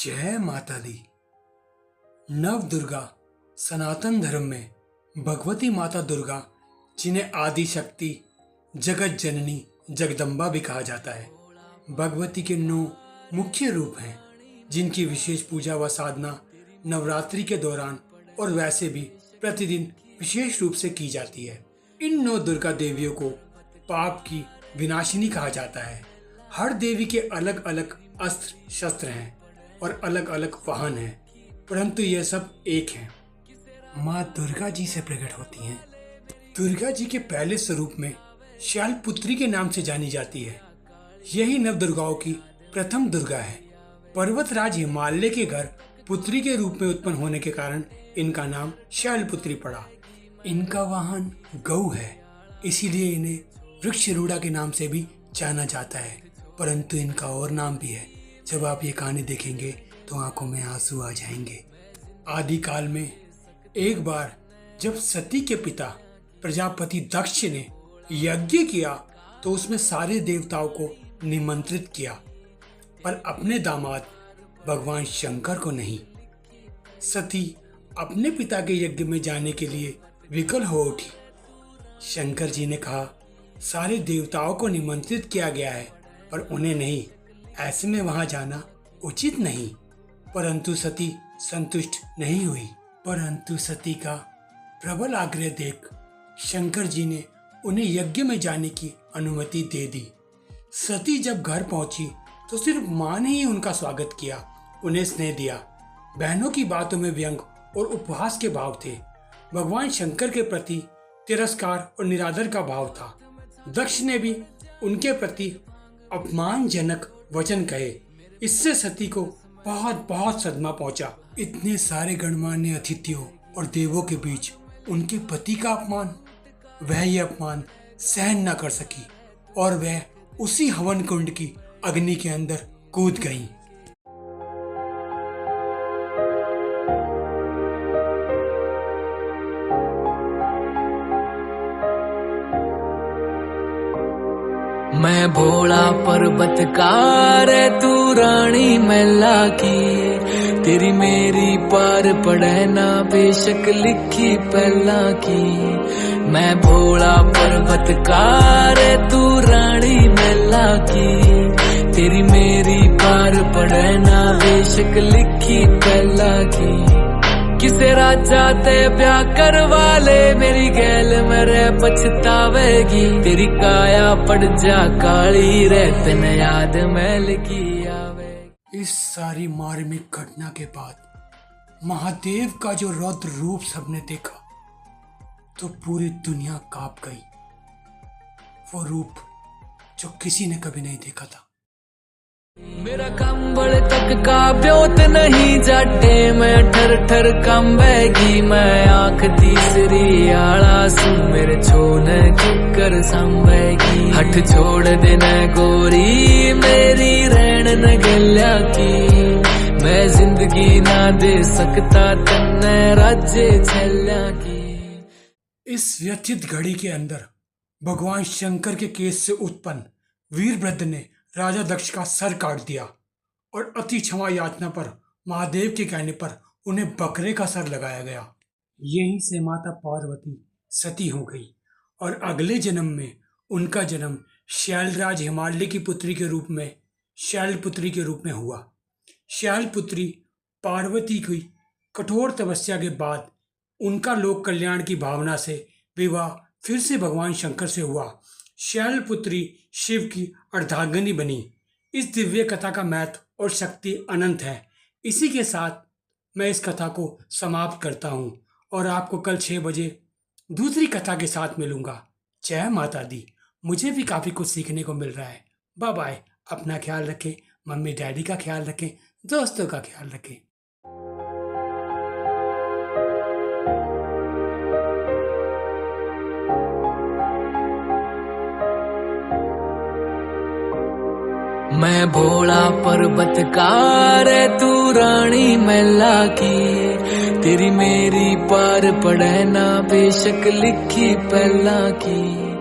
जय माता दी। नव दुर्गा सनातन धर्म में भगवती माता दुर्गा, जिन्हें आदि शक्ति, जगत जननी, जगदम्बा भी कहा जाता है, भगवती के 9 मुख्य रूप हैं, जिनकी विशेष पूजा व साधना नवरात्रि के दौरान और वैसे भी प्रतिदिन विशेष रूप से की जाती है। इन 9 दुर्गा देवियों को पाप की विनाशिनी कहा जाता है। हर देवी के अलग अलग अस्त्र शस्त्र हैं और अलग अलग वाहन हैं, परंतु यह सब एक हैं। माँ दुर्गा जी से प्रकट होती हैं। दुर्गा जी के पहले स्वरूप में शैलपुत्री के नाम से जानी जाती है। यही नव दुर्गाओं की प्रथम दुर्गा है। पर्वतराज हिमालय के घर पुत्री के रूप में उत्पन्न होने के कारण इनका नाम शैलपुत्री पड़ा। इनका वाहन गौ है, इसीलिए इन्हें वृक्षरूढ़ा के नाम से भी जाना जाता है। परंतु इनका और नाम भी है। जब आप ये कहानी देखेंगे तो आंखों में आंसू आ जाएंगे। आदि काल में एक बार जब सती के पिता प्रजापति दक्ष ने यज्ञ किया तो उसमें सारे देवताओं को निमंत्रित किया, पर अपने दामाद भगवान शंकर को नहीं। सती अपने पिता के यज्ञ में जाने के लिए विकल हो उठी। शंकर जी ने कहा, सारे देवताओं को निमंत्रित किया गया है पर उन्हें नहीं, ऐसे में वहां जाना उचित नहीं। परंतु सती संतुष्ट नहीं हुई। परंतु सती का प्रबल आग्रह देख शंकर जी ने उन्हें यज्ञ में जाने की अनुमति दे दी। सती जब घर पहुंची तो सिर्फ मां ने ही उनका स्वागत किया, उन्हें स्नेह दिया। बहनों की बातों में व्यंग और उपहास के भाव थे। भगवान शंकर के प्रति तिरस्कार और निरादर का भाव था। दक्ष ने भी उनके प्रति अपमानजनक वचन कहे। इससे सती को बहुत बहुत सदमा पहुंचा। इतने सारे गणमान्य अतिथियों और देवों के बीच उनके पति का अपमान, वह ये अपमान सहन न कर सकी और वह उसी हवन कुंड की अग्नि के अंदर कूद गई। मैं भोला पर्वतकार तू रानी मैला की, तेरी मेरी पार पड़े ना बेशक लिखी पहला की। मैं भोला पर्वतकार तू रानी मैला की, तेरी मेरी पार पड़े ना बेशक लिखी पहला की। किसे राजा ते ब्याह करवा ले, मेरी गैल मेरे पछतावेगी। तेरी काया पड़ जा काली रे, तेने याद मैल की आवेगी। इस सारी मार्मिक घटना के बाद महादेव का जो रौद्र रूप सबने देखा तो पूरी दुनिया कांप गई। वो रूप जो किसी ने कभी नहीं देखा था। मेरा कंबल तक का ब्योत नहीं जाटे, मैं ठर ठर कंबेगी। मैं आंख तीसरी आला सू, मेरे छोने चुकर संबेगी। हट छोड़ देना गोरी मेरी रैन न गल्या की, मैं जिंदगी ना दे सकता तन्ने राज्य छल्या की। इस व्यथित घड़ी के अंदर भगवान शंकर के केस से उत्पन्न वीरभद्र ने राजा दक्ष का सर काट दिया और अति क्षमा याचना पर महादेव के कहने पर उन्हें बकरे का सर लगाया गया। यहीं से माता पार्वती सती हो गई और अगले जन्म में उनका जन्म शैलराज हिमालय की पुत्री के रूप में शैलपुत्री के रूप में हुआ। शैलपुत्री पार्वती की कठोर तपस्या के बाद उनका लोक कल्याण की भावना से विवाह फिर से भगवान शंकर से हुआ। शैलपुत्री शिव की अर्धांगिनी बनी। इस दिव्य कथा का महत्व और शक्ति अनंत है। इसी के साथ मैं इस कथा को समाप्त करता हूँ और आपको कल 6 बजे दूसरी कथा के साथ मिलूंगा। जय माता दी। मुझे भी काफ़ी कुछ सीखने को मिल रहा है। Bye bye. अपना ख्याल रखें, मम्मी डैडी का ख्याल रखें, दोस्तों का ख्याल रखें। मैं भोला पर्वतकार तू रानी मैला की, तेरी मेरी पार पड़े ना बेशक लिखी पहला की।